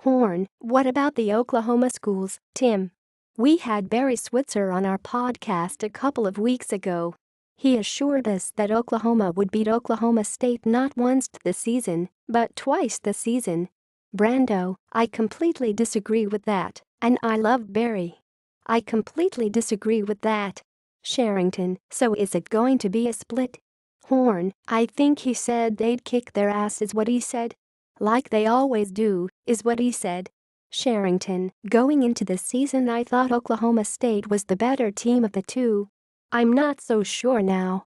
Horn, what about the Oklahoma schools, Tim? We had Barry Switzer on our podcast a couple of weeks ago. He assured us that Oklahoma would beat Oklahoma State not once this season, but twice this season. Brando, I completely disagree with that, and I love Barry. I completely disagree with that. Sherrington, so is it going to be a split? Horn, I think he said they'd kick their ass is what he said. Like they always do, is what he said. Sherrington, going into the season I thought Oklahoma State was the better team of the two. I'm not so sure now.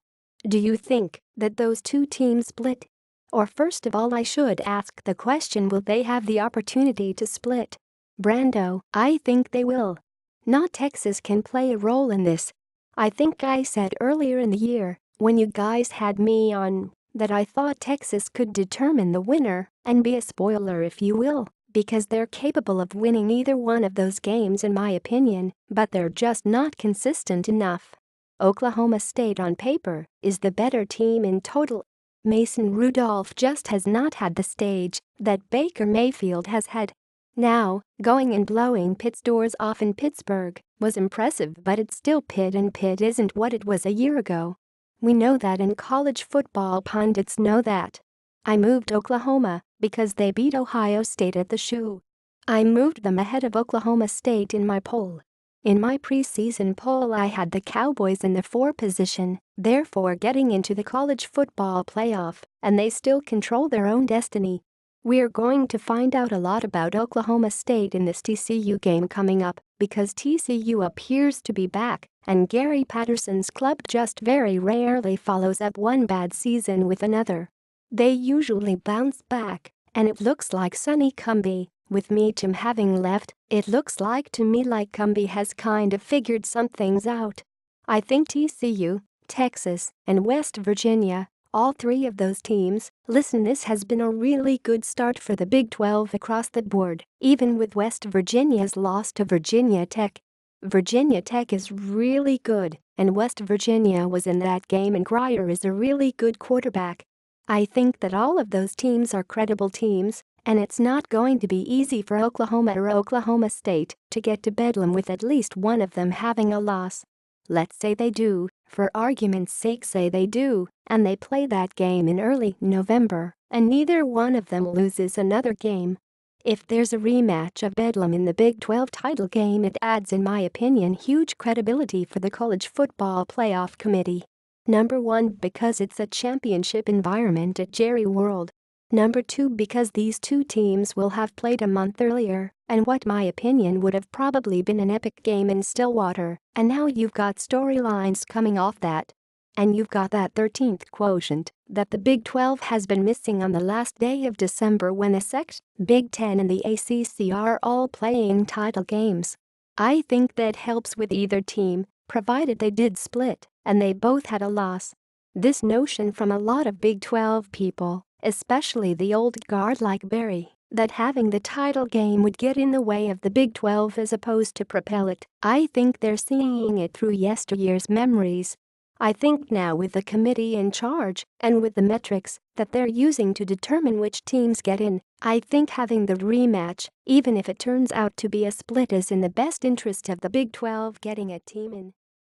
Do you think that those two teams split? Or first of all I should ask the question, will they have the opportunity to split? Brando, I think they will. Not Texas can play a role in this. I think I said earlier in the year, when you guys had me on, that I thought Texas could determine the winner and be a spoiler if you will, because they're capable of winning either one of those games in my opinion, but they're just not consistent enough. Oklahoma State on paper is the better team in total. Mason Rudolph just has not had the stage that Baker Mayfield has had. Now, going and blowing Pitt's doors off in Pittsburgh was impressive, but it's still Pitt, and Pitt isn't what it was a year ago. We know that, and college football pundits know that. I moved Oklahoma because they beat Ohio State at the shoe. I moved them ahead of Oklahoma State in my poll. In my preseason poll I had the Cowboys in the 4 position, therefore getting into the college football playoff, and they still control their own destiny. We're going to find out a lot about Oklahoma State in this TCU game coming up, because TCU appears to be back, and Gary Patterson's club just very rarely follows up one bad season with another. They usually bounce back, and it looks like Sonny Cumbie, with Meacham having left, it looks like to me like Cumbie has kind of figured some things out. I think TCU, Texas, and West Virginia, all 3 of those teams, listen, this has been a really good start for the Big 12 across the board, even with West Virginia's loss to Virginia Tech. Virginia Tech is really good, and West Virginia was in that game, and Grier is a really good quarterback. I think that all of those teams are credible teams, and it's not going to be easy for Oklahoma or Oklahoma State to get to Bedlam with at least one of them having a loss. Let's say they do, for argument's sake say they do, and they play that game in early November, and neither one of them loses another game. If there's a rematch of Bedlam in the Big 12 title game, it adds, in my opinion, huge credibility for the College Football Playoff Committee. Number 1, because it's a championship environment at Jerry World. Number 2, because these two teams will have played a month earlier, and what my opinion would have probably been an epic game in Stillwater, and now you've got storylines coming off that. And you've got that 13th quotient that the Big 12 has been missing on the last day of December, when the SEC, Big 10 and the ACC are all playing title games. I think that helps with either team, provided they did split and they both had a loss. This notion from a lot of Big 12 people, especially the old guard like Barry, that having the title game would get in the way of the Big 12 as opposed to propel it, I think they're seeing it through yesteryear's memories. I think now, with the committee in charge and with the metrics that they're using to determine which teams get in, I think having the rematch, even if it turns out to be a split, is in the best interest of the Big 12 getting a team in.